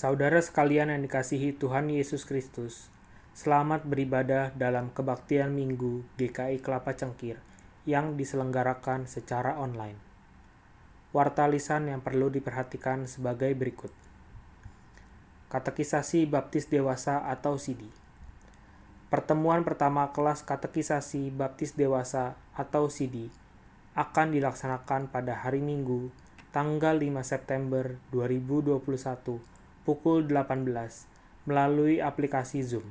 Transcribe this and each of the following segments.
Saudara sekalian yang dikasihi Tuhan Yesus Kristus, selamat beribadah dalam kebaktian Minggu GKI Kelapa Cengkir yang diselenggarakan secara online. Warta lisan yang perlu diperhatikan sebagai berikut. Katekisasi Baptis Dewasa atau CD. Pertemuan pertama kelas Katekisasi Baptis Dewasa atau CD akan dilaksanakan pada hari Minggu, tanggal 5 September 2021, pukul 18 melalui aplikasi Zoom.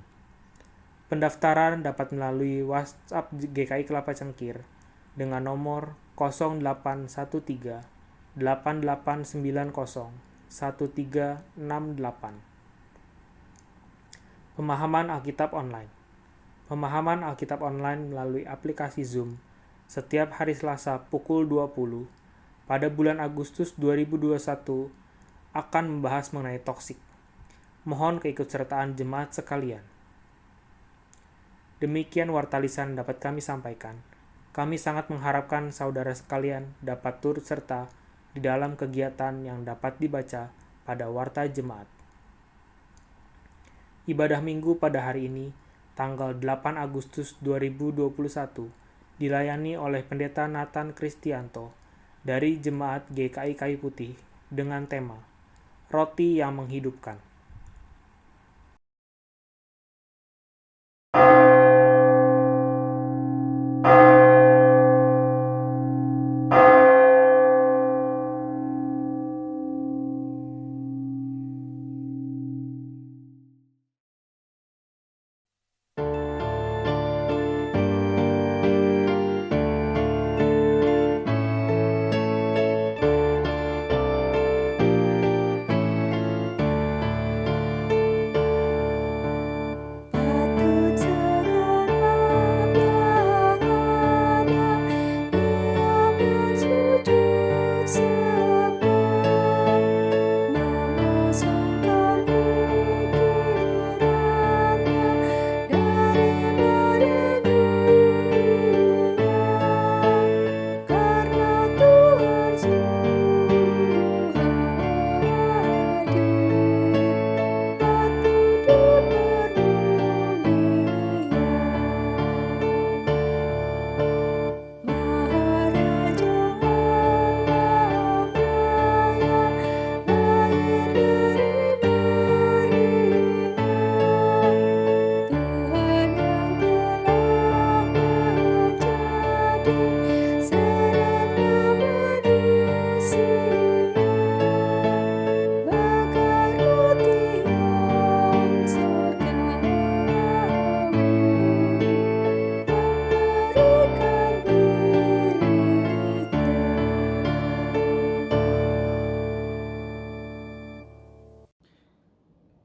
Pendaftaran dapat melalui WhatsApp GKI Kelapa Cengkir dengan nomor 0813 8890 1368. Pemahaman Alkitab online. Pemahaman Alkitab online melalui aplikasi Zoom setiap hari Selasa pukul 20 pada bulan Agustus 2021 akan membahas mengenai toksik. Mohon keikutsertaan jemaat sekalian. Demikian warta lisan dapat kami sampaikan. Kami sangat mengharapkan saudara sekalian dapat turut serta di dalam kegiatan yang dapat dibaca pada warta jemaat. Ibadah Minggu pada hari ini, tanggal 8 Agustus 2021, dilayani oleh Pendeta Nathan Kristianto dari Jemaat GKI Kayu Putih dengan tema Roti yang Menghidupkan.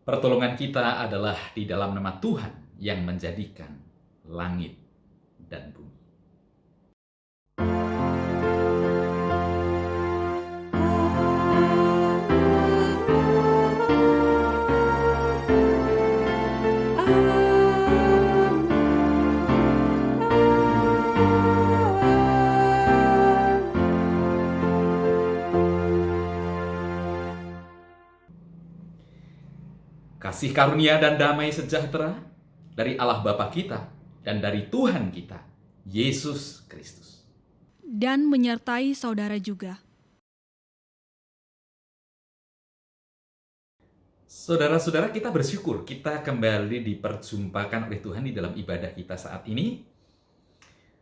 Pertolongan kita adalah di dalam nama Tuhan yang menjadikan langit dan bumi. Kasih karunia dan damai sejahtera dari Allah Bapa kita dan dari Tuhan kita, Yesus Kristus. Dan menyertai saudara juga. Saudara-saudara, kita bersyukur kita kembali diperjumpakan oleh Tuhan di dalam ibadah kita saat ini.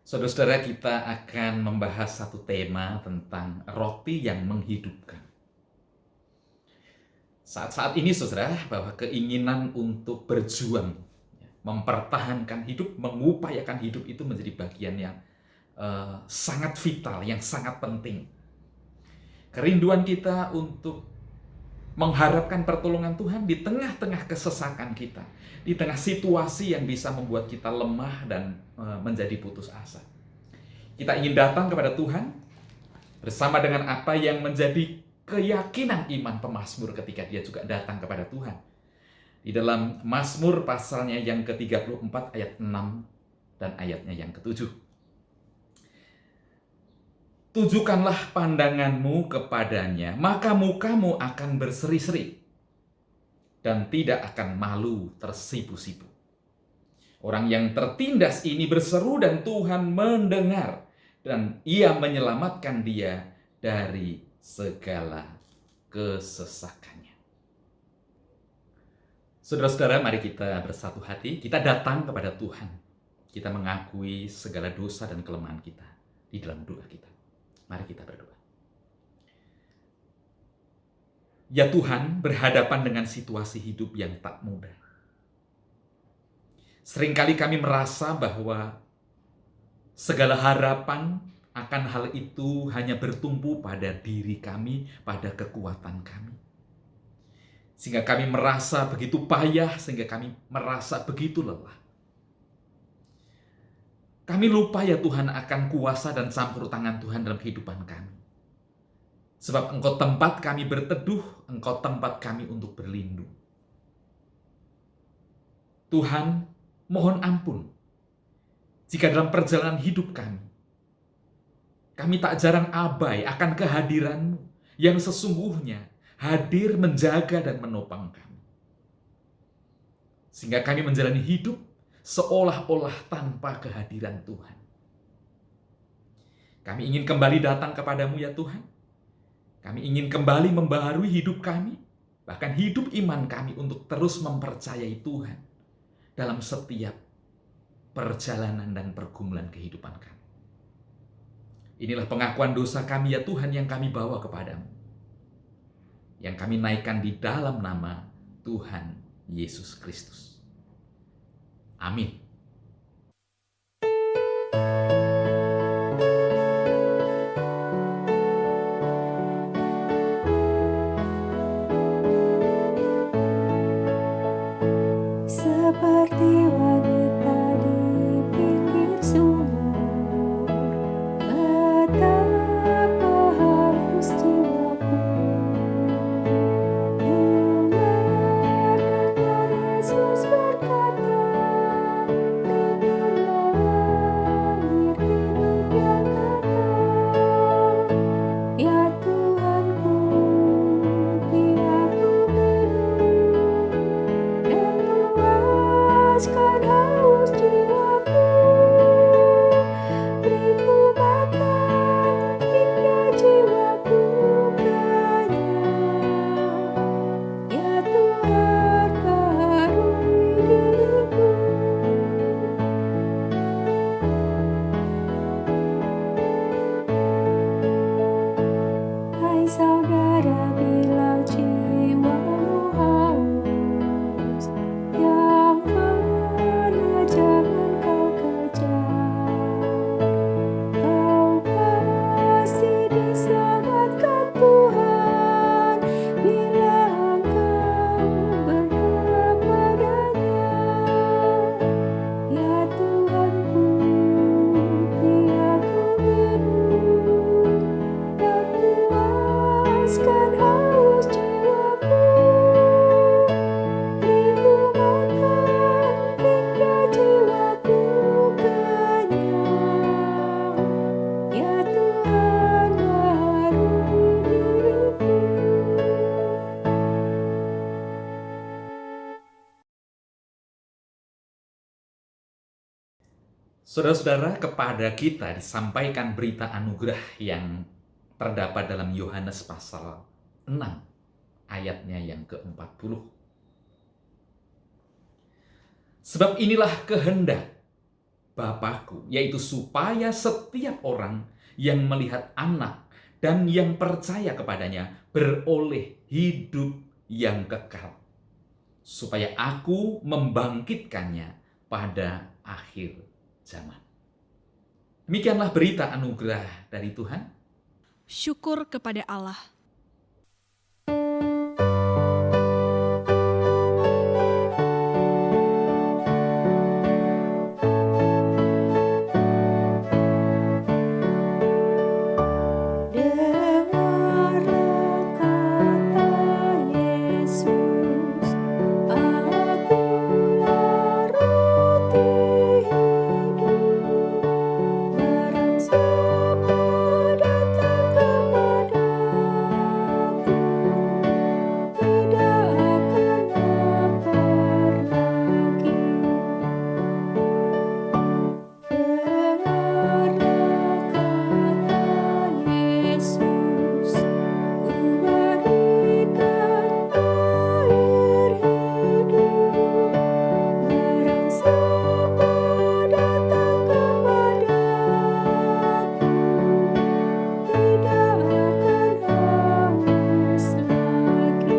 Saudara-saudara, kita akan membahas satu tema tentang roti yang menghidupkan. Saat-saat ini, saudara, bahwa keinginan untuk berjuang, mempertahankan hidup, mengupayakan hidup itu menjadi bagian yang sangat vital, yang sangat penting. Kerinduan kita untuk mengharapkan pertolongan Tuhan di tengah-tengah kesesakan kita, di tengah situasi yang bisa membuat kita lemah dan menjadi putus asa. Kita ingin datang kepada Tuhan bersama dengan apa yang menjadi keyakinan iman pemazmur ketika dia juga datang kepada Tuhan. Di dalam Mazmur pasalnya yang ke-34 ayat 6 dan ayatnya yang ke-7. Tujukanlah pandanganmu kepadanya, maka mukamu akan berseri-seri dan tidak akan malu tersipu-sipu. Orang yang tertindas ini berseru dan Tuhan mendengar dan ia menyelamatkan dia dari segala kesesakannya. Saudara-saudara, mari kita bersatu hati, kita datang kepada Tuhan. Kita mengakui segala dosa dan kelemahan kita di dalam doa kita. Mari kita berdoa. Ya Tuhan, berhadapan dengan situasi hidup yang tak mudah. Seringkali kami merasa bahwa segala harapan akan hal itu hanya bertumpu pada diri kami, pada kekuatan kami. Sehingga kami merasa begitu payah, sehingga kami merasa begitu lelah. Kami lupa ya Tuhan akan kuasa dan campur tangan Tuhan dalam kehidupan kami. Sebab Engkau tempat kami berteduh, Engkau tempat kami untuk berlindung. Tuhan, mohon ampun jika dalam perjalanan hidup kami tak jarang abai akan kehadiran-Mu yang sesungguhnya hadir menjaga dan menopang kami. Sehingga kami menjalani hidup seolah-olah tanpa kehadiran Tuhan. Kami ingin kembali datang kepadamu ya Tuhan. Kami ingin kembali membaharui hidup kami, bahkan hidup iman kami untuk terus mempercayai Tuhan dalam setiap perjalanan dan pergumulan kehidupan kami. Inilah pengakuan dosa kami ya Tuhan yang kami bawa kepadamu. Yang kami naikkan di dalam nama Tuhan Yesus Kristus. Amin. Seperti wanita di pinggir sumur, betapa haus jiwaku. Dengarkan Yesus berkata, Saudara-saudara, kepada kita disampaikan berita anugerah yang terdapat dalam Yohanes pasal 6, ayatnya yang ke-40. Sebab inilah kehendak Bapakku, yaitu supaya setiap orang yang melihat Anak dan yang percaya kepadanya beroleh hidup yang kekal, supaya aku membangkitkannya pada akhir zaman. Demikianlah berita anugerah dari Tuhan. Syukur kepada Allah. Dengarlah kata Yesus, Akulah roti hidup. Barang siapa datang kepadaku, tidak akan lapar lagi. Dengarlah kata Yesus, Kuberikan air hidup. Barang siapa datang kepadaku, tidak akan haus lagi.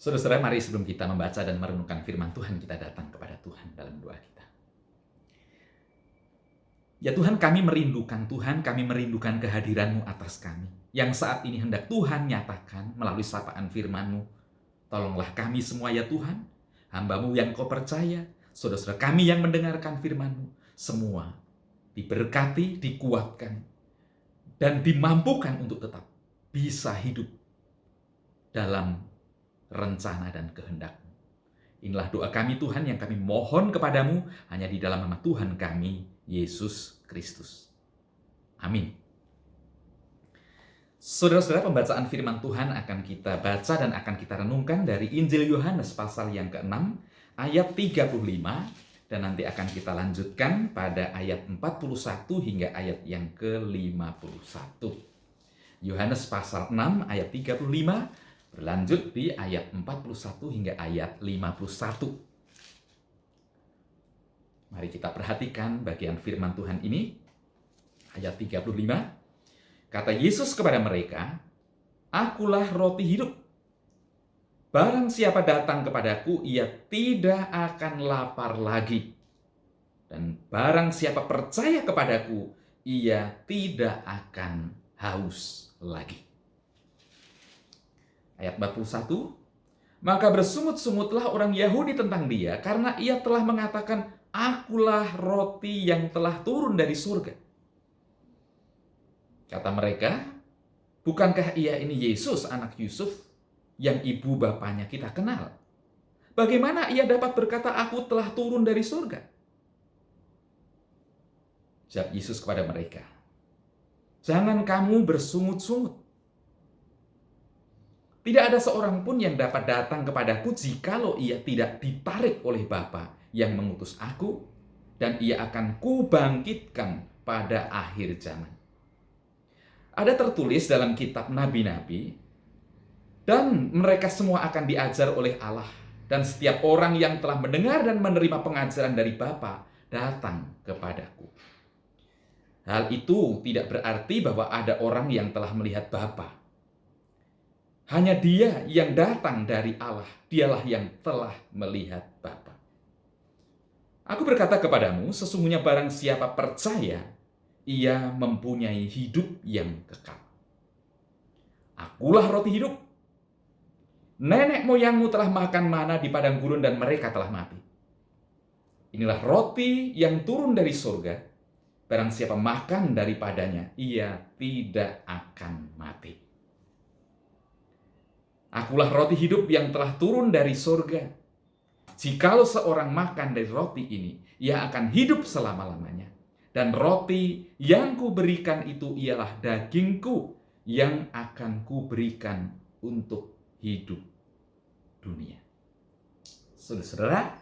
Saudara-saudara, mari sebelum kita membaca dan merenungkan firman Tuhan, kita datang kepada Tuhan dalam doa kita. Ya Tuhan, kami merindukan Tuhan, kami merindukan kehadiran-Mu atas kami, yang saat ini hendak Tuhan nyatakan melalui sapaan firman-Mu. Tolonglah kami semua ya Tuhan, hamba-Mu yang Kau percaya, saudara-saudara kami yang mendengarkan firman-Mu, semua diberkati, dikuatkan, dan dimampukan untuk tetap bisa hidup dalam rencana dan kehendak-Mu. Inilah doa kami Tuhan yang kami mohon kepadamu hanya di dalam nama Tuhan kami, Yesus Kristus. Amin. Saudara-saudara, pembacaan firman Tuhan akan kita baca dan akan kita renungkan dari Injil Yohanes pasal yang ke-6, ayat 35, dan nanti akan kita lanjutkan pada ayat 41 hingga ayat yang ke-51. Yohanes pasal 6 ayat 35 berlanjut di ayat 41 hingga ayat 51. Mari kita perhatikan bagian firman Tuhan ini. Ayat 35. Kata Yesus kepada mereka, Akulah roti hidup. Barang siapa datang kepadaku, ia tidak akan lapar lagi. Dan barang siapa percaya kepadaku, ia tidak akan haus lagi. Ayat 41, maka bersungut-sungutlah orang Yahudi tentang dia, karena ia telah mengatakan, Akulah roti yang telah turun dari surga. Kata mereka, bukankah ia ini Yesus, anak Yusuf, yang ibu bapanya kita kenal? Bagaimana ia dapat berkata, Aku telah turun dari surga? Jawab Yesus kepada mereka, Jangan kamu bersungut-sungut. Tidak ada seorang pun yang dapat datang kepadaku jikalau ia tidak ditarik oleh Bapa yang mengutus aku, dan ia akan kubangkitkan pada akhir zaman. Ada tertulis dalam kitab nabi-nabi, dan mereka semua akan diajar oleh Allah, dan setiap orang yang telah mendengar dan menerima pengajaran dari Bapa datang kepadaku. Hal itu tidak berarti bahwa ada orang yang telah melihat Bapa. Hanya Dia yang datang dari Allah, Dialah yang telah melihat Bapa. Aku berkata kepadamu, sesungguhnya barang siapa percaya, ia mempunyai hidup yang kekal. Akulah roti hidup. Nenek moyangmu telah makan mana di padang gurun dan mereka telah mati. Inilah roti yang turun dari surga. Barang siapa makan daripadanya, ia tidak akan mati. Akulah roti hidup yang telah turun dari surga. Jikalau seorang makan dari roti ini, ia akan hidup selama-lamanya. Dan roti yang kuberikan itu ialah dagingku yang akan kuberikan untuk hidup dunia. Saudara-saudara,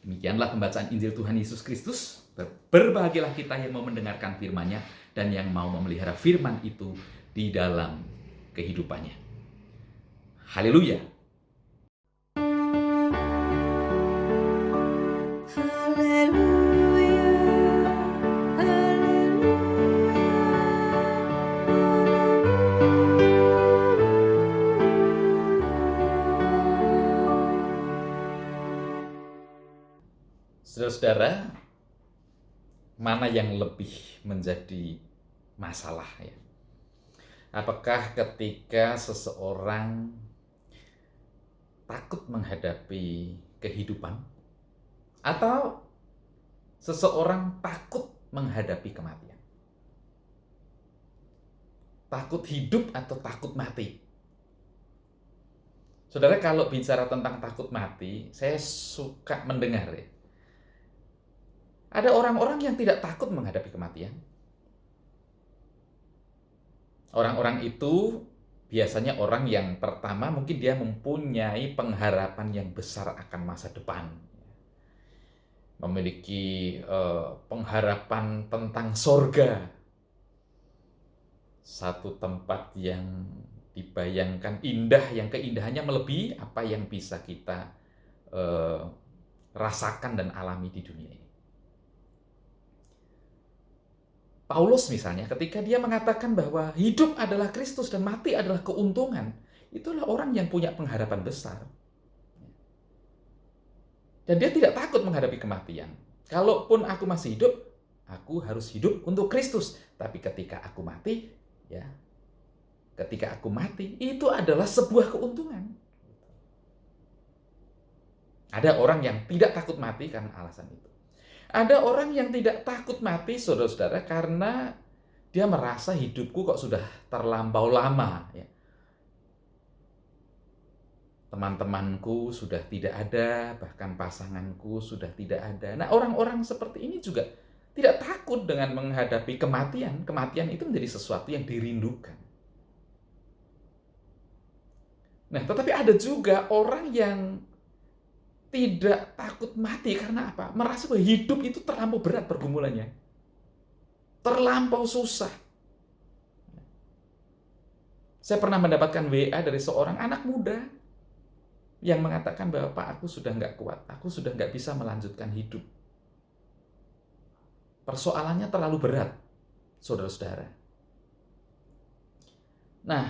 demikianlah pembacaan Injil Tuhan Yesus Kristus. Berbahagialah kita yang mau mendengarkan firman-Nya dan yang mau memelihara firman itu di dalam kehidupannya. Haleluya. Haleluya, haleluya, Saudara-saudara, mana yang lebih menjadi masalah ya? Apakah ketika seseorang takut menghadapi kehidupan atau seseorang takut menghadapi kematian? Takut hidup atau takut mati? Saudara, kalau bicara tentang takut mati, saya suka mendengar ya. Ada orang-orang yang tidak takut menghadapi kematian. Orang-orang itu biasanya orang yang pertama mungkin dia mempunyai pengharapan yang besar akan masa depan. Memiliki pengharapan tentang sorga. Satu tempat yang dibayangkan indah, yang keindahannya melebihi apa yang bisa kita rasakan dan alami di dunia ini. Paulus misalnya, ketika dia mengatakan bahwa hidup adalah Kristus dan mati adalah keuntungan, itulah orang yang punya pengharapan besar. Dan dia tidak takut menghadapi kematian. Kalaupun aku masih hidup, aku harus hidup untuk Kristus. Tapi ketika aku mati, ya, ketika aku mati, itu adalah sebuah keuntungan. Ada orang yang tidak takut mati karena alasan itu. Ada orang yang tidak takut mati, saudara-saudara, karena dia merasa hidupku kok sudah terlampau lama. Ya. Teman-temanku sudah tidak ada, bahkan pasanganku sudah tidak ada. Nah, orang-orang seperti ini juga tidak takut dengan menghadapi kematian. Kematian itu menjadi sesuatu yang dirindukan. Nah, tetapi ada juga orang yang tidak takut mati karena apa? Merasa bahwa hidup itu terlampau berat pergumulannya. Terlampau susah. Saya pernah mendapatkan WA dari seorang anak muda yang mengatakan bahwa Pak, aku sudah nggak kuat. Aku sudah nggak bisa melanjutkan hidup. Persoalannya terlalu berat, saudara-saudara. Nah,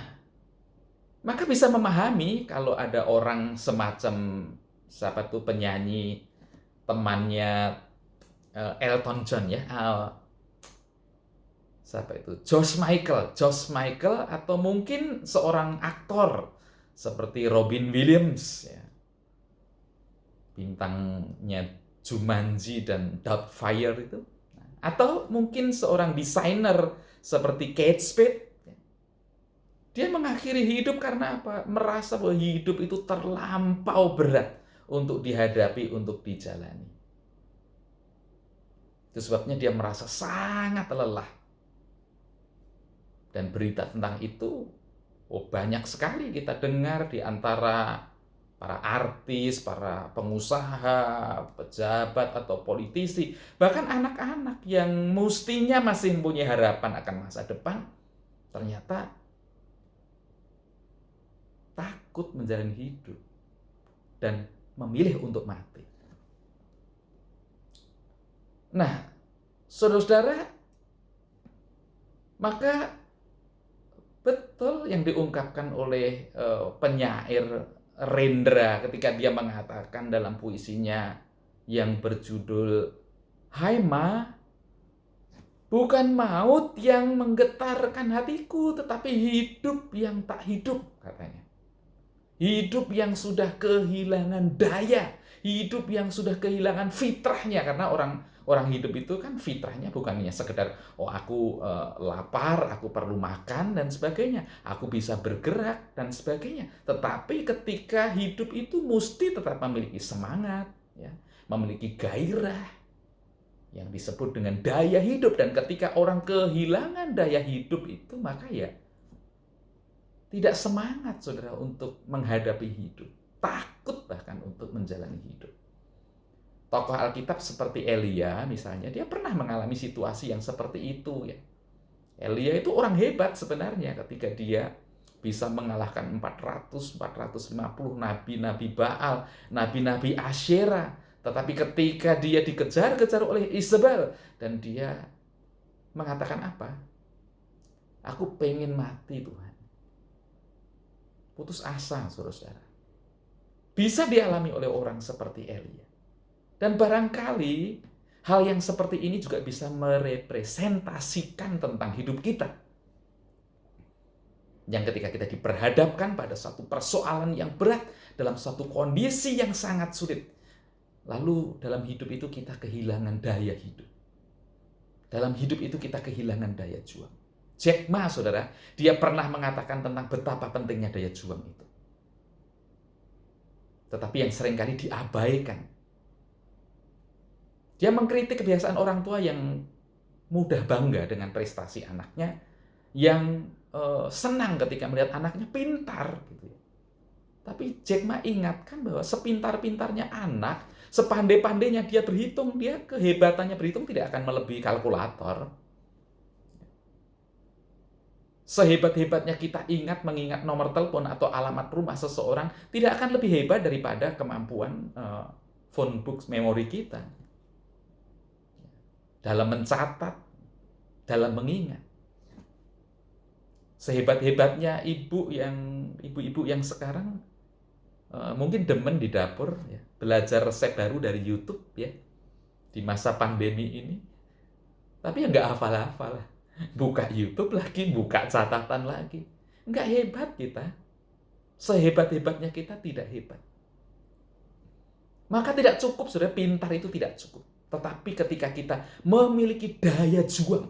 maka bisa memahami kalau ada orang semacam siapa tuh penyanyi temannya Elton John ya, siapa itu, George Michael atau mungkin seorang aktor seperti Robin Williams ya, bintangnya Jumanji dan Doubtfire itu, atau mungkin seorang desainer seperti Kate Spade. Dia mengakhiri hidup karena apa? Merasa bahwa hidup itu terlampau berat untuk dihadapi, untuk dijalani. Itu sebabnya dia merasa sangat lelah. Dan berita tentang itu banyak sekali kita dengar di antara para artis, para pengusaha, pejabat atau politisi, bahkan anak-anak yang mestinya masih mempunyai harapan akan masa depan, ternyata takut menjalani hidup dan memilih untuk mati. Nah, saudara-saudara, maka betul yang diungkapkan oleh penyair Rendra ketika dia mengatakan dalam puisinya yang berjudul Hai Ma, bukan maut yang menggetarkan hatiku, tetapi hidup yang tak hidup, katanya. Hidup yang sudah kehilangan daya, hidup yang sudah kehilangan fitrahnya, karena orang hidup itu kan fitrahnya bukannya sekedar aku lapar, aku perlu makan dan sebagainya, aku bisa bergerak dan sebagainya, tetapi ketika hidup itu mesti tetap memiliki semangat, ya, memiliki gairah yang disebut dengan daya hidup. Dan ketika orang kehilangan daya hidup itu, maka ya tidak semangat saudara untuk menghadapi hidup, takut bahkan untuk menjalani hidup. Tokoh Alkitab seperti Elia misalnya, dia pernah mengalami situasi yang seperti itu ya. Elia itu orang hebat sebenarnya ketika dia bisa mengalahkan 450 nabi-nabi Baal, nabi-nabi Asyera. Tetapi ketika dia dikejar-kejar oleh Isabel dan dia mengatakan apa? Aku pengen mati Tuhan. Putus asa, saudara-saudara. Bisa dialami oleh orang seperti Elia. Dan barangkali hal yang seperti ini juga bisa merepresentasikan tentang hidup kita. Yang ketika kita diperhadapkan pada satu persoalan yang berat, dalam satu kondisi yang sangat sulit, lalu dalam hidup itu kita kehilangan daya hidup. Dalam hidup itu kita kehilangan daya juang. Jack Ma, saudara, dia pernah mengatakan tentang betapa pentingnya daya juang itu. Tetapi yang seringkali diabaikan. Dia mengkritik kebiasaan orang tua yang mudah bangga dengan prestasi anaknya, yang senang ketika melihat anaknya pintar. Gitu. Tapi Jack Ma ingatkan bahwa sepintar-pintarnya anak, sepandai-pandainya dia berhitung, dia kehebatannya berhitung tidak akan melebihi kalkulator. Sehebat-hebatnya kita mengingat nomor telepon atau alamat rumah seseorang, tidak akan lebih hebat daripada kemampuan phone book memori kita. Dalam mencatat, dalam mengingat. Sehebat-hebatnya ibu-ibu yang sekarang mungkin demen di dapur, ya, belajar resep baru dari YouTube ya di masa pandemi ini. Tapi ya nggak hafal-hafal. Buka YouTube lagi, buka catatan lagi. Nggak hebat kita. Sehebat-hebatnya kita tidak hebat. Maka tidak cukup, saudara, pintar itu tidak cukup. Tetapi ketika kita memiliki daya juang,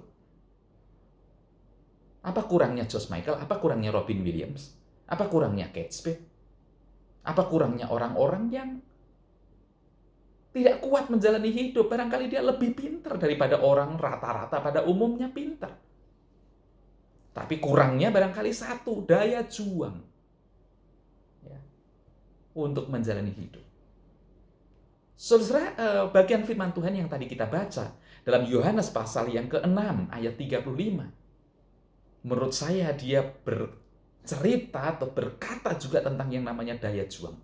apa kurangnya George Michael? Apa kurangnya Robin Williams? Apa kurangnya Kate Spade? Apa kurangnya orang-orang yang tidak kuat menjalani hidup? Barangkali dia lebih pintar daripada orang rata-rata pada umumnya pintar. Tapi kurangnya barangkali satu, daya juang ya, untuk menjalani hidup. Saudara, bagian firman Tuhan yang tadi kita baca dalam Yohanes pasal yang ke-6 ayat 35. Menurut saya dia bercerita atau berkata juga tentang yang namanya daya juang.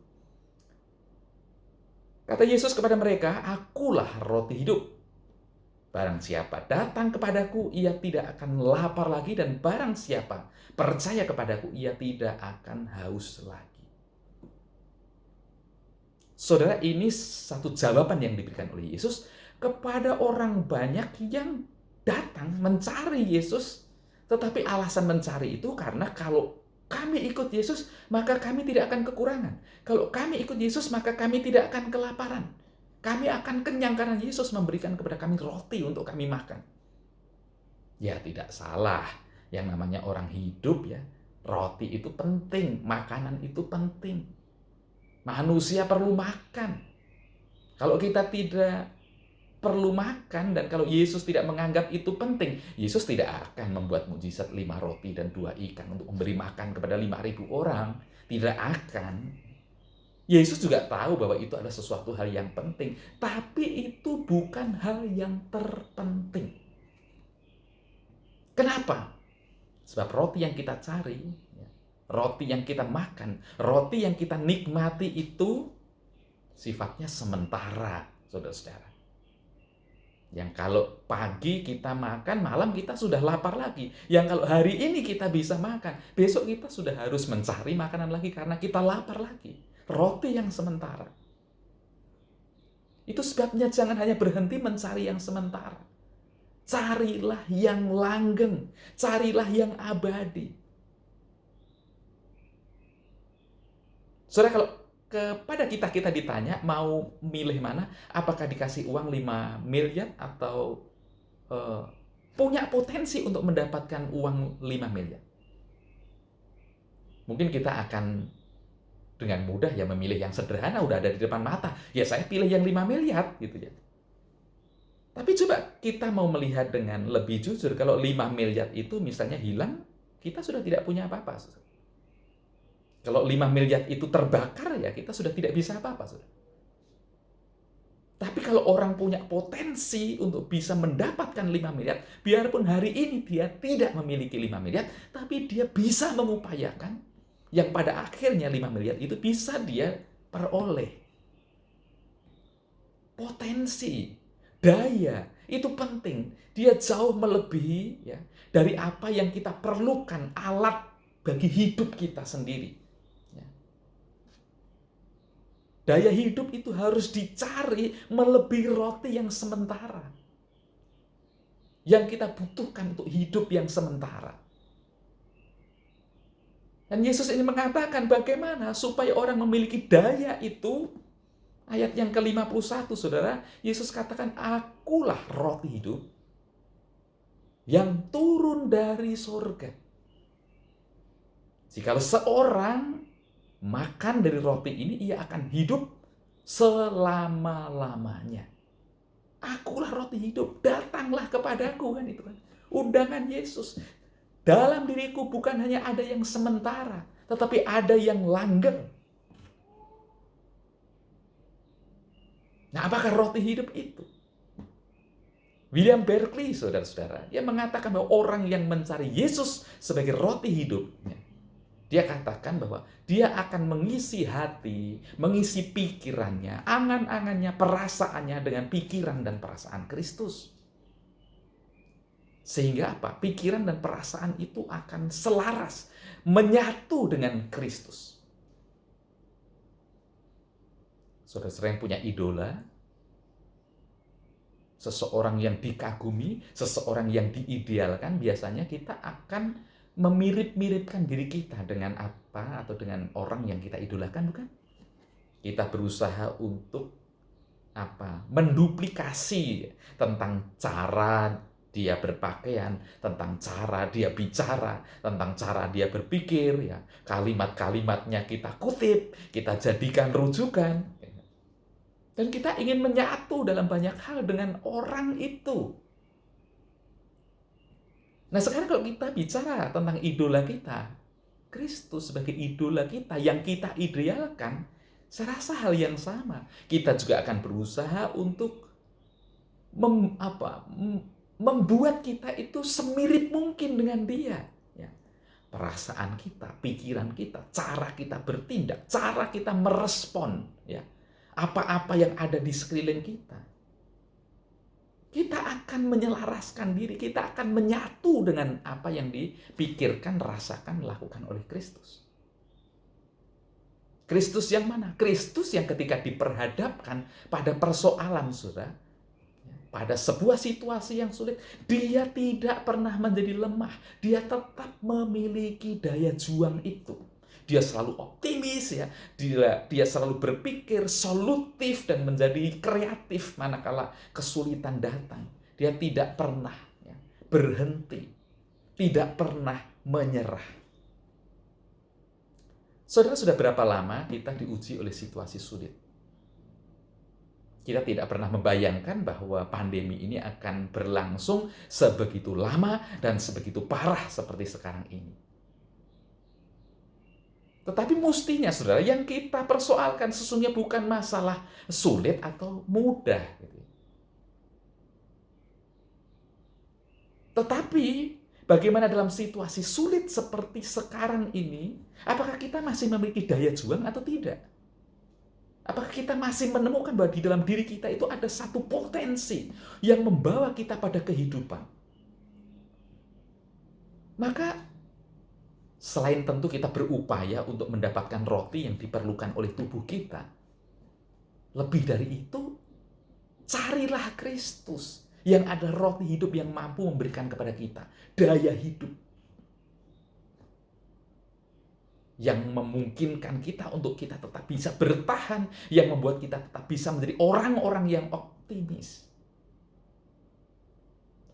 Kata Yesus kepada mereka, "Akulah roti hidup. Barang siapa datang kepadaku, ia tidak akan lapar lagi, dan barang siapa percaya kepadaku, ia tidak akan haus lagi." Saudara, ini satu jawaban yang diberikan oleh Yesus kepada orang banyak yang datang mencari Yesus, tetapi alasan mencari itu karena kalau kami ikut Yesus, maka kami tidak akan kekurangan. Kalau kami ikut Yesus, maka kami tidak akan kelaparan. Kami akan kenyang karena Yesus memberikan kepada kami roti untuk kami makan. Ya, tidak salah. Yang namanya orang hidup ya, roti itu penting, makanan itu penting. Manusia perlu makan. Kalau kita tidak perlu makan, dan kalau Yesus tidak menganggap itu penting, Yesus tidak akan membuat mukjizat 5 roti dan 2 ikan untuk memberi makan kepada 5.000 orang. Tidak akan. Yesus juga tahu bahwa itu adalah sesuatu hal yang penting, tapi itu bukan hal yang terpenting. Kenapa? Sebab roti yang kita cari, roti yang kita makan, roti yang kita nikmati itu sifatnya sementara, saudara-saudara. Yang kalau pagi kita makan, malam kita sudah lapar lagi. Yang kalau hari ini kita bisa makan, besok kita sudah harus mencari makanan lagi karena kita lapar lagi. Roti yang sementara. Itu sebabnya jangan hanya berhenti mencari yang sementara. Carilah yang langgeng, carilah yang abadi. Saudara, kalau kepada kita ditanya mau milih mana, apakah dikasih uang 5 miliar atau punya potensi untuk mendapatkan uang 5 miliar. Mungkin kita akan dengan mudah ya memilih yang sederhana, udah ada di depan mata. Ya saya pilih yang 5 miliar gitu ya. Tapi coba kita mau melihat dengan lebih jujur, kalau 5 miliar itu misalnya hilang, kita sudah tidak punya apa-apa. Kalau 5 miliar itu terbakar, ya kita sudah tidak bisa apa-apa, saudara. Tapi kalau orang punya potensi untuk bisa mendapatkan 5 miliar, biarpun hari ini dia tidak memiliki 5 miliar, tapi dia bisa mengupayakan yang pada akhirnya 5 miliar itu bisa dia peroleh. Potensi, daya, itu penting. Dia jauh melebihi ya, dari apa yang kita perlukan, alat bagi hidup kita sendiri. Daya hidup itu harus dicari melebihi roti yang sementara. Yang kita butuhkan untuk hidup yang sementara. Dan Yesus ini mengatakan bagaimana supaya orang memiliki daya itu. Ayat yang ke-51, saudara. Yesus katakan, akulah roti hidup yang turun dari surga. Jikalau seorang makan dari roti ini, ia akan hidup selama-lamanya. Akulah roti hidup, datanglah kepadaku, kan itu kan. Undangan Yesus. Dalam diriku bukan hanya ada yang sementara, tetapi ada yang langgeng. Nah, apakah roti hidup itu? William Berkeley, saudara-saudara, dia mengatakan bahwa orang yang mencari Yesus sebagai roti hidup, dia katakan bahwa dia akan mengisi hati, mengisi pikirannya, angan-angannya, perasaannya dengan pikiran dan perasaan Kristus. Sehingga apa? Pikiran dan perasaan itu akan selaras, menyatu dengan Kristus. Saudara-saudara yang punya idola, seseorang yang dikagumi, seseorang yang diidealkan, biasanya kita akan memirip-miripkan diri kita dengan apa atau dengan orang yang kita idolakan, bukan? Kita berusaha untuk apa? Menduplikasi tentang cara dia berpakaian, tentang cara dia bicara, tentang cara dia berpikir, ya. Kalimat-kalimatnya kita kutip, kita jadikan rujukan. Dan kita ingin menyatu dalam banyak hal dengan orang itu. Nah, sekarang kalau kita bicara tentang idola kita, Kristus sebagai idola kita yang kita idealkan, saya rasa hal yang sama. Kita juga akan berusaha untuk membuat kita itu semirip mungkin dengan dia. Ya. Perasaan kita, pikiran kita, cara kita bertindak, cara kita merespon, ya, apa-apa yang ada di sekeliling kita. Kita akan menyelaraskan diri, kita akan menyatu dengan apa yang dipikirkan, rasakan, lakukan oleh Kristus. Kristus yang mana? Kristus yang ketika diperhadapkan pada persoalan, saudara, pada sebuah situasi yang sulit, dia tidak pernah menjadi lemah. Dia tetap memiliki daya juang itu. Dia selalu optimis, ya. Dia selalu berpikir solutif dan menjadi kreatif manakala kesulitan datang. Dia tidak pernah berhenti, tidak pernah menyerah. Saudara, sudah berapa lama kita diuji oleh situasi sulit? Kita tidak pernah membayangkan bahwa pandemi ini akan berlangsung sebegitu lama dan sebegitu parah seperti sekarang ini. Tetapi mestinya, saudara, yang kita persoalkan sesungguhnya bukan masalah sulit atau mudah. Tetapi bagaimana dalam situasi sulit seperti sekarang ini, apakah kita masih memiliki daya juang atau tidak? Apakah kita masih menemukan bahwa di dalam diri kita itu ada satu potensi yang membawa kita pada kehidupan? Maka selain tentu kita berupaya untuk mendapatkan roti yang diperlukan oleh tubuh kita, lebih dari itu, carilah Kristus yang ada roti hidup yang mampu memberikan kepada kita daya hidup yang memungkinkan kita untuk kita tetap bisa bertahan, yang membuat kita tetap bisa menjadi orang-orang yang optimis.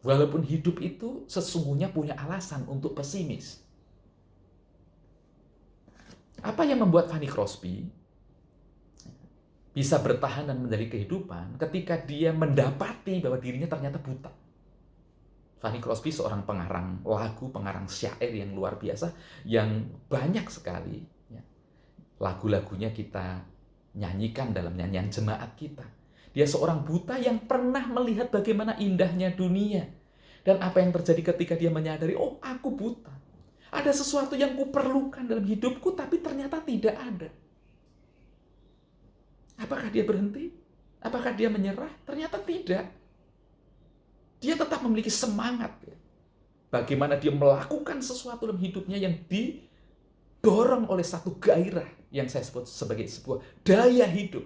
Walaupun hidup itu sesungguhnya punya alasan untuk pesimis. Apa yang membuat Fanny Crosby bisa bertahan dan menjadi kehidupan ketika dia mendapati bahwa dirinya ternyata buta? Fanny Crosby seorang pengarang lagu, pengarang syair yang luar biasa, yang banyak sekali lagu-lagunya kita nyanyikan dalam nyanyian jemaat kita. Dia seorang buta yang pernah melihat bagaimana indahnya dunia. Dan apa yang terjadi ketika dia menyadari, oh aku buta. Ada sesuatu yang kuperlukan dalam hidupku, tapi ternyata tidak ada. Apakah dia berhenti? Apakah dia menyerah? Ternyata tidak. Dia tetap memiliki semangat. Bagaimana dia melakukan sesuatu dalam hidupnya yang didorong oleh satu gairah yang saya sebut sebagai sebuah daya hidup.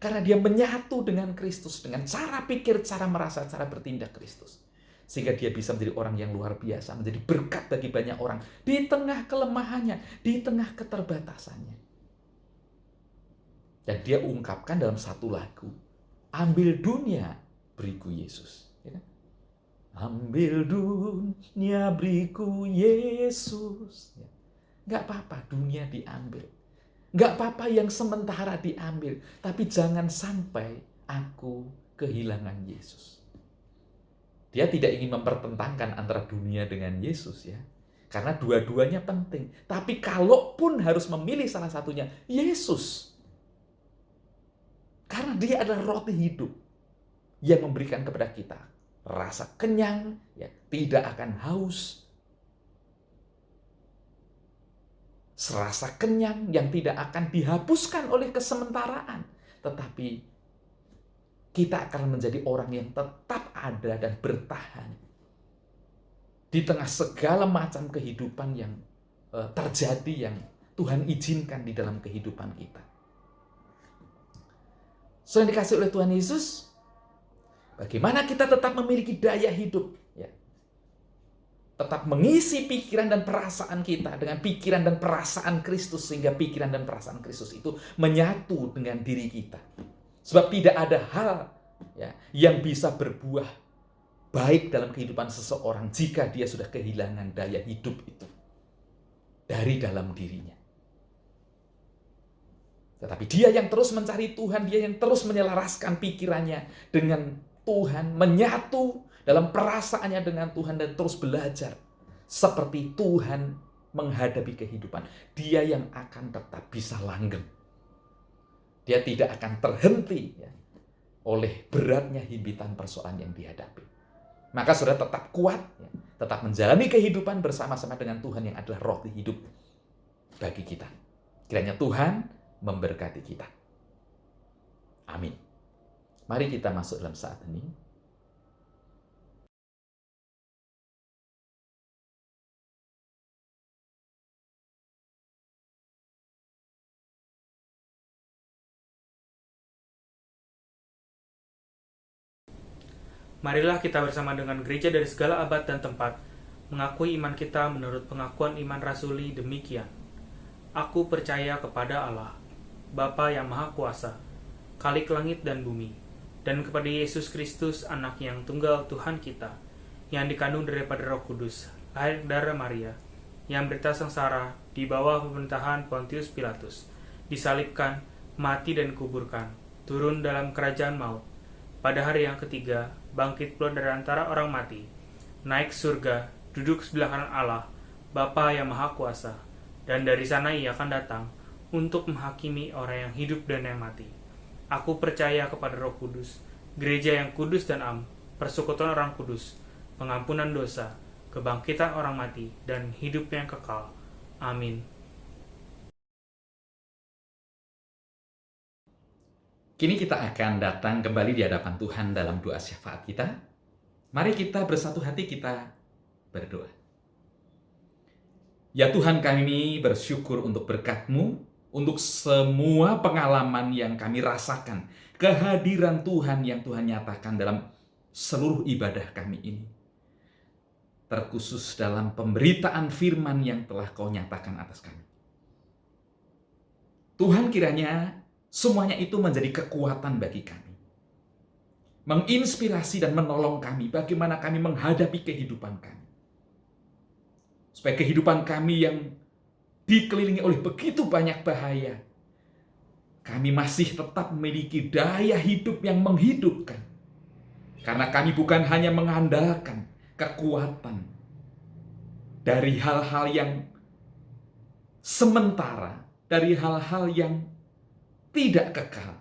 Karena dia menyatu dengan Kristus, dengan cara pikir, cara merasa, cara bertindak Kristus. Sehingga dia bisa menjadi orang yang luar biasa, menjadi berkat bagi banyak orang di tengah kelemahannya, di tengah keterbatasannya. Dan dia ungkapkan dalam satu lagu, ambil dunia, beriku Yesus. Ambil dunia, beriku Yesus. Nggak apa-apa dunia diambil. Nggak apa-apa yang sementara diambil. Tapi jangan sampai aku kehilangan Yesus. Dia tidak ingin mempertentangkan antara dunia dengan Yesus ya. Karena dua-duanya penting. Tapi kalaupun harus memilih salah satunya, Yesus. Karena dia adalah roti hidup yang memberikan kepada kita rasa kenyang, ya, tidak akan haus. Serasa kenyang yang tidak akan dihapuskan oleh kesementaraan. Tetapi kita akan menjadi orang yang tetap ada dan bertahan di tengah segala macam kehidupan yang terjadi, yang Tuhan izinkan di dalam kehidupan kita. Selain dikasih oleh Tuhan Yesus, bagaimana kita tetap memiliki daya hidup, ya. Tetap mengisi pikiran dan perasaan kita dengan pikiran dan perasaan Kristus, sehingga pikiran dan perasaan Kristus itu menyatu dengan diri kita. Sebab tidak ada hal ya, yang bisa berbuah baik dalam kehidupan seseorang jika dia sudah kehilangan daya hidup itu dari dalam dirinya. Tetapi dia yang terus mencari Tuhan, dia yang terus menyelaraskan pikirannya dengan Tuhan, menyatu dalam perasaannya dengan Tuhan dan terus belajar seperti Tuhan menghadapi kehidupan. Dia yang akan tetap bisa langgeng. Dia tidak akan terhenti ya, oleh beratnya himpitan persoalan yang dihadapi. Maka saudara tetap kuat, ya, tetap menjalani kehidupan bersama-sama dengan Tuhan yang adalah roti hidup bagi kita. Kiranya Tuhan memberkati kita. Amin. Mari kita masuk dalam saat ini. Marilah kita bersama dengan gereja dari segala abad dan tempat mengakui iman kita menurut pengakuan iman rasuli demikian. Aku percaya kepada Allah, Bapa yang Maha Kuasa, Khalik langit dan bumi, dan kepada Yesus Kristus, Anak yang tunggal Tuhan kita, yang dikandung daripada Roh Kudus, lahir dari Maria, yang berita sengsara di bawah pemerintahan Pontius Pilatus, disalibkan, mati dan kuburkan, turun dalam kerajaan maut. Pada hari yang ketiga, bangkit pula dari antara orang mati, naik surga, duduk sebelah kanan Allah, Bapa yang Maha Kuasa, dan dari sana ia akan datang untuk menghakimi orang yang hidup dan yang mati. Aku percaya kepada Roh Kudus, gereja yang kudus dan am, persekutuan orang kudus, pengampunan dosa, kebangkitan orang mati, dan hidup yang kekal. Amin. Kini kita akan datang kembali di hadapan Tuhan dalam doa syafaat kita. Mari kita bersatu hati, kita berdoa. Ya Tuhan, kami bersyukur untuk berkat-Mu, untuk semua pengalaman yang kami rasakan, kehadiran Tuhan yang Tuhan nyatakan dalam seluruh ibadah kami ini. Terkhusus dalam pemberitaan firman yang telah Kau nyatakan atas kami. Tuhan, kiranya semuanya itu menjadi kekuatan bagi kami. Menginspirasi dan menolong kami bagaimana kami menghadapi kehidupan kami. Supaya kehidupan kami yang dikelilingi oleh begitu banyak bahaya, kami masih tetap memiliki daya hidup yang menghidupkan. Karena kami bukan hanya mengandalkan kekuatan dari hal-hal yang sementara, dari hal-hal yang tidak kekal.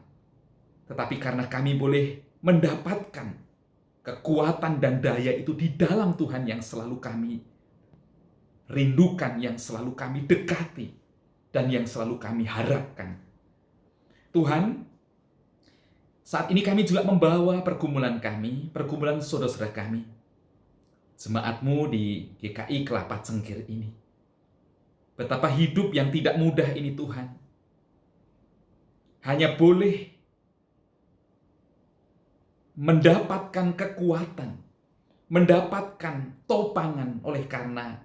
Tetapi karena kami boleh mendapatkan kekuatan dan daya itu di dalam Tuhan yang selalu kami rindukan, yang selalu kami dekati, dan yang selalu kami harapkan. Tuhan, saat ini kami juga membawa pergumulan kami, pergumulan saudara-saudara kami, jemaat-Mu di GKI Kelapa Cengkir ini. Betapa hidup yang tidak mudah ini Tuhan. Hanya boleh mendapatkan kekuatan, mendapatkan topangan oleh karena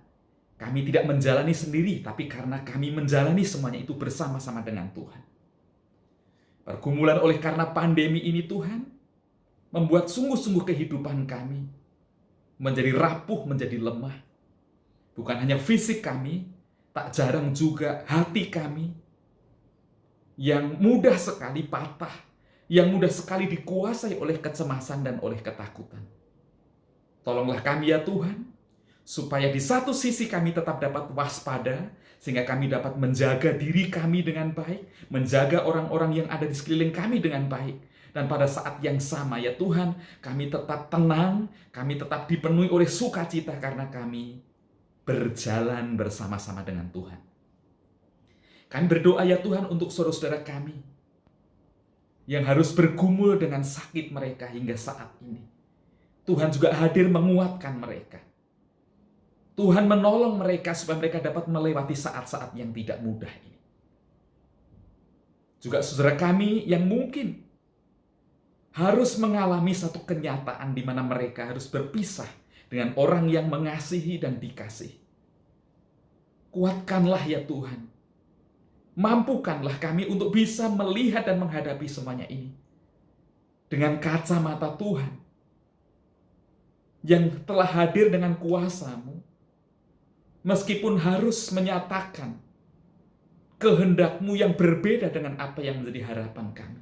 kami tidak menjalani sendiri, tapi karena kami menjalani semuanya itu bersama-sama dengan Tuhan. Pergumulan oleh karena pandemi ini Tuhan, membuat sungguh-sungguh kehidupan kami menjadi rapuh, menjadi lemah. Bukan hanya fisik kami, tak jarang juga hati kami yang mudah sekali patah, yang mudah sekali dikuasai oleh kecemasan dan oleh ketakutan. Tolonglah kami ya Tuhan, supaya di satu sisi kami tetap dapat waspada, sehingga kami dapat menjaga diri kami dengan baik, menjaga orang-orang yang ada di sekeliling kami dengan baik. Dan pada saat yang sama ya Tuhan, kami tetap tenang, kami tetap dipenuhi oleh sukacita karena kami berjalan bersama-sama dengan Tuhan. Kami berdoa ya Tuhan untuk saudara-saudara kami yang harus bergumul dengan sakit mereka hingga saat ini. Tuhan juga hadir menguatkan mereka. Tuhan menolong mereka supaya mereka dapat melewati saat-saat yang tidak mudah ini. Juga saudara kami yang mungkin harus mengalami satu kenyataan di mana mereka harus berpisah dengan orang yang mengasihi dan dikasihi. Kuatkanlah ya Tuhan. Mampukanlah kami untuk bisa melihat dan menghadapi semuanya ini dengan kacamata Tuhan yang telah hadir dengan kuasa-Mu, meskipun harus menyatakan kehendak-Mu yang berbeda dengan apa yang menjadi harapan kami.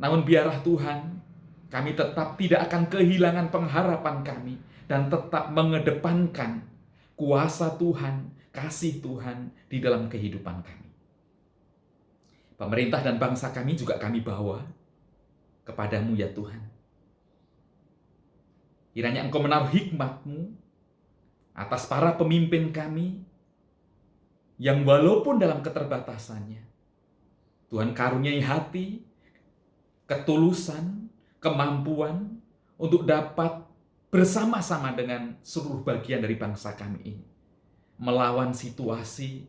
Namun biarlah Tuhan, kami tetap tidak akan kehilangan pengharapan kami dan tetap mengedepankan kuasa Tuhan, kasih Tuhan di dalam kehidupan kami. Pemerintah dan bangsa kami juga kami bawa kepada-Mu ya Tuhan. Kiranya Engkau menaruh hikmat-Mu atas para pemimpin kami yang walaupun dalam keterbatasannya, Tuhan karuniai hati, ketulusan, kemampuan untuk dapat bersama-sama dengan seluruh bagian dari bangsa kami ini melawan situasi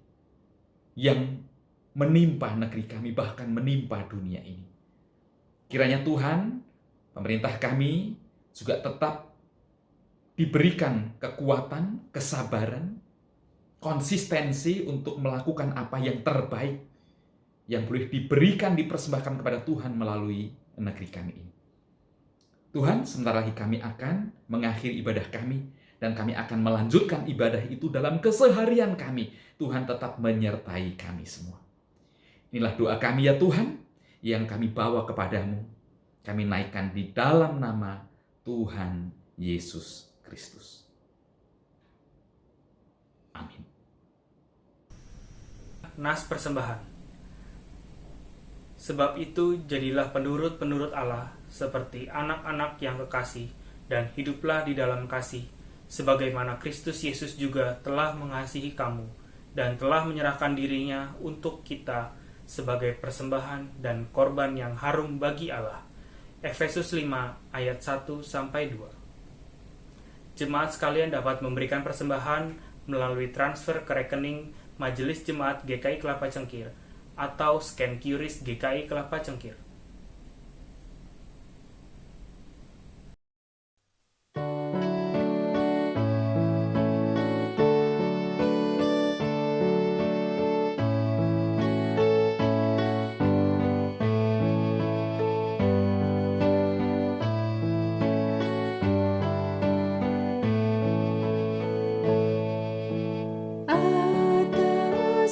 yang menimpa negeri kami, bahkan menimpa dunia ini. Kiranya Tuhan, pemerintah kami juga tetap diberikan kekuatan, kesabaran, konsistensi untuk melakukan apa yang terbaik yang boleh diberikan, dipersembahkan kepada Tuhan melalui negeri kami ini. Tuhan, sebentar lagi kami akan mengakhiri ibadah kami dan kami akan melanjutkan ibadah itu dalam keseharian kami. Tuhan tetap menyertai kami semua. Inilah doa kami ya Tuhan, yang kami bawa kepada-Mu. Kami naikkan di dalam nama Tuhan Yesus Kristus. Amin. Nas persembahan. Sebab itu jadilah penurut-penurut Allah seperti anak-anak yang kekasih dan hiduplah di dalam kasih, sebagaimana Kristus Yesus juga telah mengasihi kamu dan telah menyerahkan dirinya untuk kita sebagai persembahan dan korban yang harum bagi Allah. Efesus 5 ayat 1-2. Jemaat sekalian dapat memberikan persembahan melalui transfer ke rekening Majelis Jemaat GKI Kelapa Cengkir atau scan QRIS GKI Kelapa Cengkir.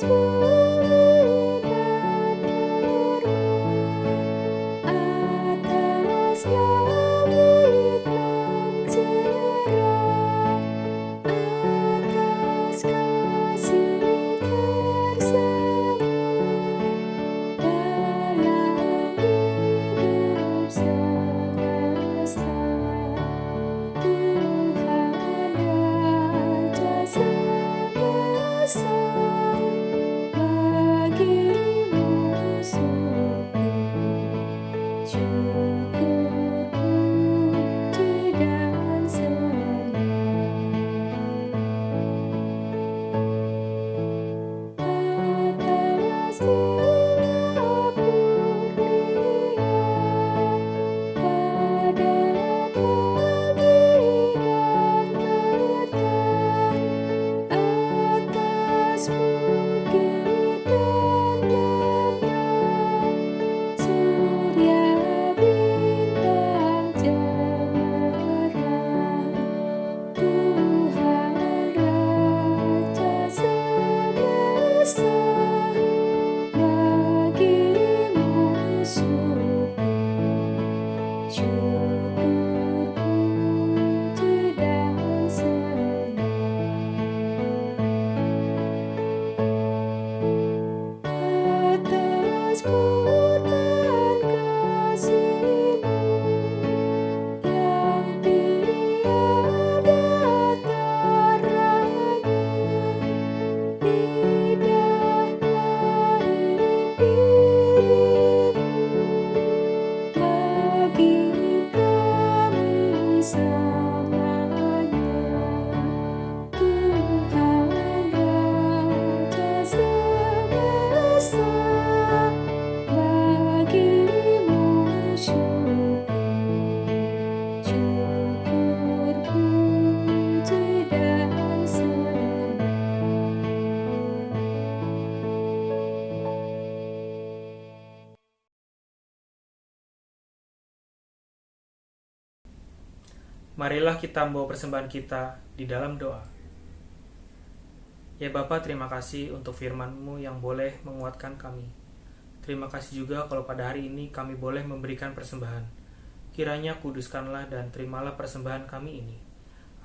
Atas bumi dan lautan Marilah kita membawa persembahan kita di dalam doa. Ya Bapa, terima kasih untuk firman-Mu yang boleh menguatkan kami. Terima kasih juga kalau pada hari ini kami boleh memberikan persembahan. Kiranya kuduskanlah dan terimalah persembahan kami ini.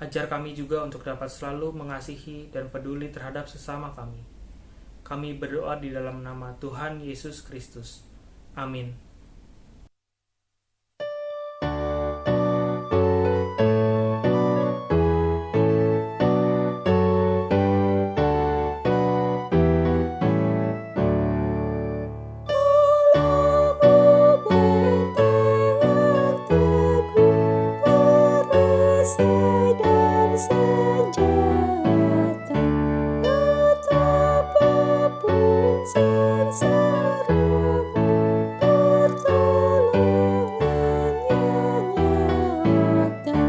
Ajar kami juga untuk dapat selalu mengasihi dan peduli terhadap sesama kami. Kami berdoa di dalam nama Tuhan Yesus Kristus. Amin. Perisai dan senjata, betapapun sengsaramu, pertolongannya nyata.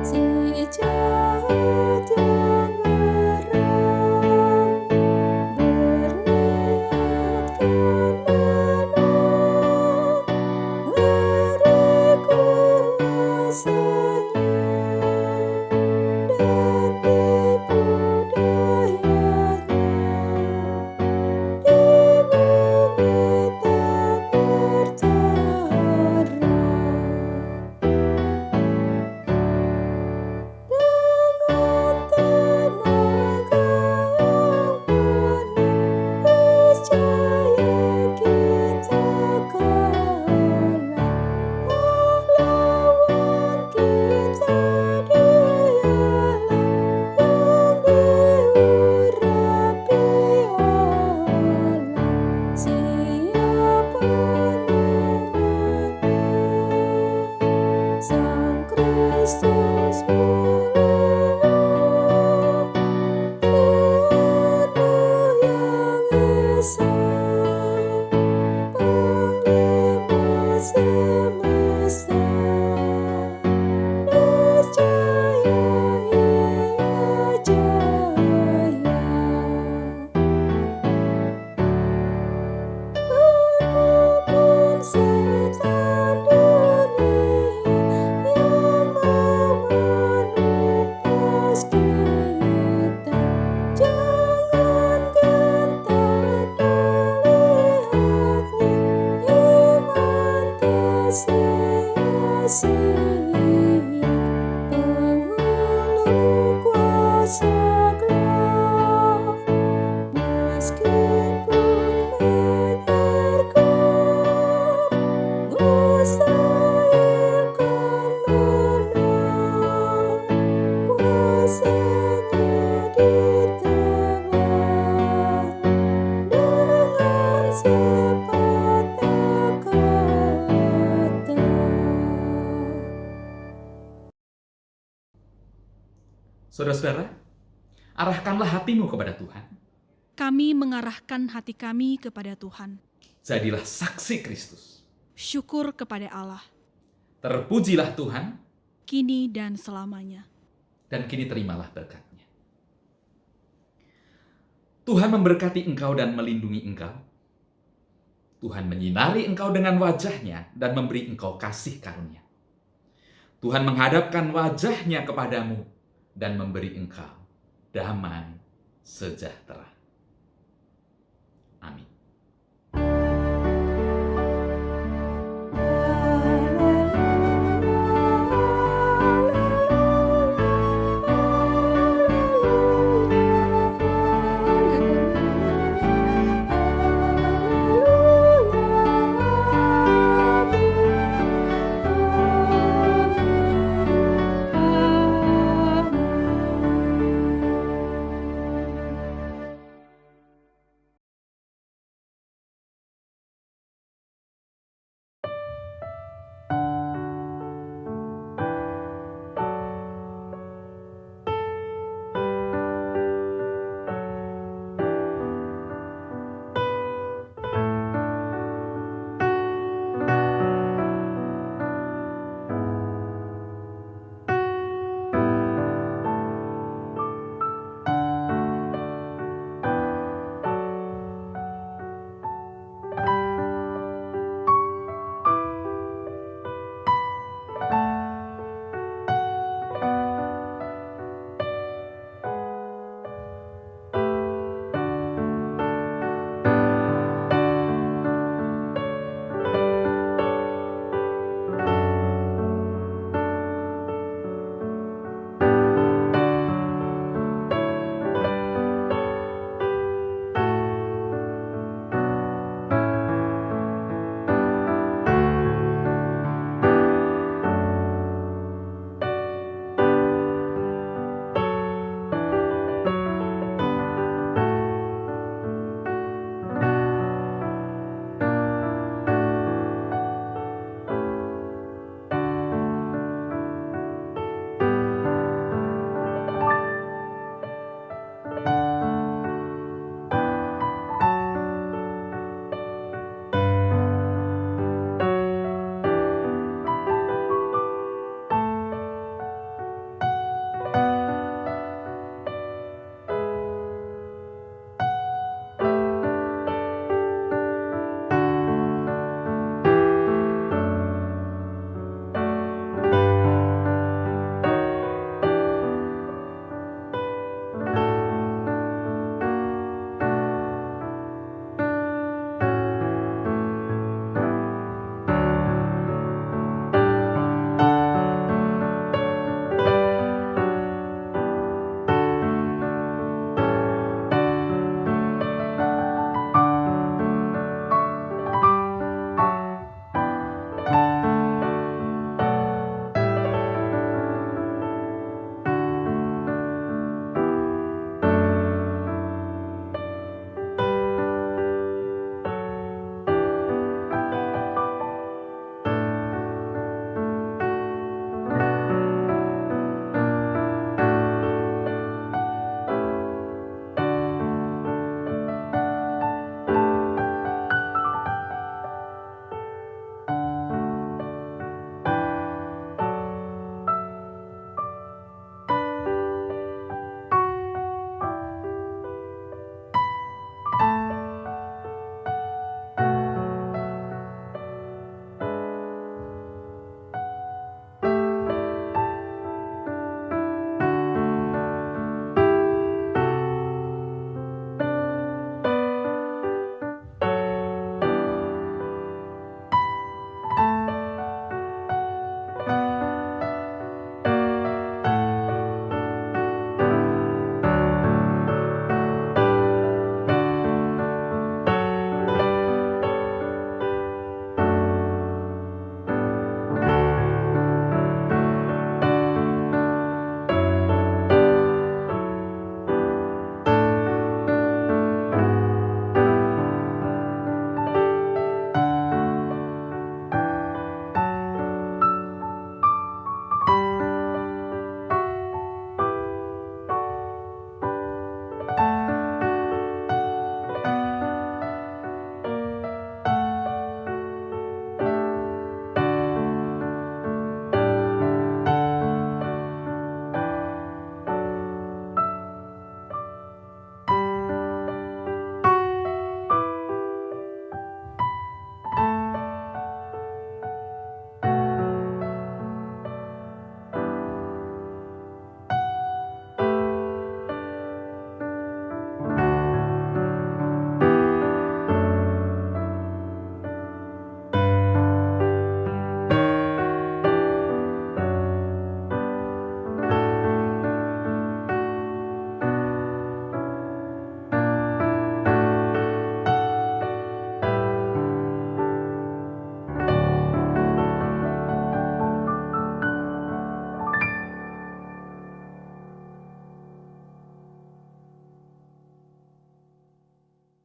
Si jahat yang geram berniat menolong, ngeri kuasanya dan tipu dayanya. Di bumi tak bertara. Dengan tenaga yang penuh, niscaya kita kalah. Pahlawan kita dialah yang diurapi Allah. Siapa namanya? Sang Kristus mulia, penuh yang esa, Panglima semesta. Niscaya ia jaya. Adapun setan dunia yang mau menumpas kita, jangan gentar dilihatnya, iman tak sia-sia. Penghulu kuasa gelap, meskipun menyergap, mustahilkan menang. Kuasanya ditebang dengan sepatah kata. Saudara-saudara, arahkanlah hatimu kepada Tuhan. Kami mengarahkan hati kami kepada Tuhan. Jadilah saksi Kristus. Syukur kepada Allah, Terpujilah Tuhan, kini dan selamanya. dan kini terimalah berkat-Nya. Tuhan memberkati engkau dan melindungi engkau. Tuhan menyinari engkau dengan wajah-Nya dan memberi engkau kasih karunia. Tuhan menghadapkan wajah-Nya kepadamu dan memberi engkau damai sejahtera.